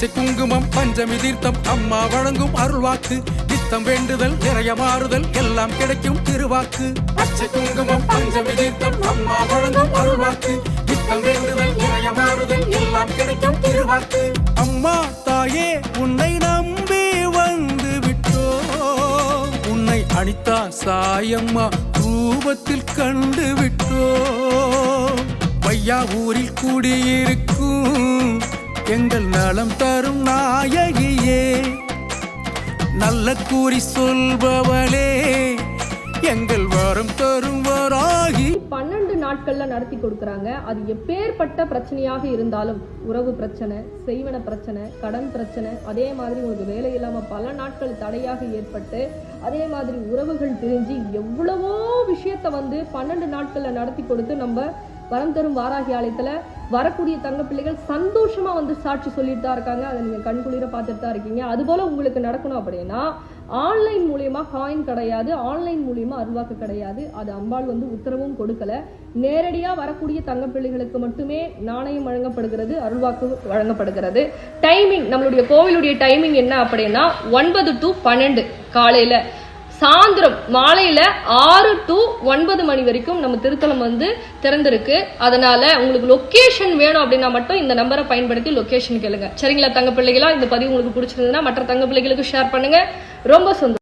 பச்சை குங்குமம் பஞ்சமி தீர்த்தம் அம்மா வழங்கும் அருள்வாக்கு நித்தம் வேண்டுதல் நிறைய மாறுதல் எல்லாம் கிடைக்கும் திருவாக்கு பச்சை குங்குமம் பஞ்சமி தீர்த்தம் அம்மா வழங்கும் அருள்வாக்கு நித்தம் வேண்டுதல் நிறைய மாறுதல் எல்லாம் கிடைக்கும் திருவாக்கு அம்மா தாயே உன்னை நம்பி வந்து விட்டோ உன்னை அனிதா சாயம்மா ரூபத்தில் கண்டு விட்டோ பையா ஊரில் கூடியிருக்கும் எங்கள் நலம் தரும் நாயகியே நல்ல கூறி சொல்பவளே எங்கள் வரம் தரும் வராகி 12 நாட்கள்ல நடத்தி கொடுக்கறாங்க. அது எப்பேற்பட்ட பிரச்சனையாக இருந்தாலும் உறவு பிரச்சனை, செய்வன பிரச்சனை, கடன் பிரச்சனை, அதே மாதிரி உங்களுக்கு வேலை இல்லாம பல நாட்கள் தடையாக ஏற்பட்டு அதே மாதிரி உறவுகள் பிரிஞ்சு எவ்வளவோ விஷயத்த 12 நாட்கள்ல நடத்தி கொடுத்து நம்ம வரம் தரும் வாராகி ஆலயத்துல வரக்கூடிய தங்க பிள்ளைகள் சந்தோஷமா சாட்சி சொல்லிட்டு தான் இருக்காங்க. அதை நீங்க கண்குளிர பார்த்துட்டு தான் இருக்கீங்க. அது போல உங்களுக்கு நடக்கணும் அப்படின்னா ஆன்லைன் மூலியமா காயின் கிடையாது, ஆன்லைன் மூலியமா அருள்வாக்கு கிடையாது. அது அம்பாள் உத்தரவும் கொடுக்கல. நேரடியா வரக்கூடிய தங்க பிள்ளைகளுக்கு மட்டுமே நாணயம் வழங்கப்படுகிறது, அருள்வாக்கு வழங்கப்படுகிறது. டைமிங், நம்மளுடைய கோவிலுடைய டைமிங் என்ன அப்படின்னா 9 to 12 காலையில, சாயந்தரம் மாலையில 6 to 9 மணி வரைக்கும் நம்ம திருத்தலம் திறந்திருக்கு. அதனால உங்களுக்கு லொகேஷன் வேணும் அப்படின்னா மட்டும் இந்த நம்பரை பயன்படுத்தி லொகேஷன் கேளுங்க. சரிங்களா தங்க பிள்ளைகளா? இந்த பதிவு உங்களுக்கு பிடிச்சிருந்ததுன்னா மற்ற தங்க பிள்ளைகளுக்கு ஷேர் பண்ணுங்க. ரொம்ப சந்தோஷம்.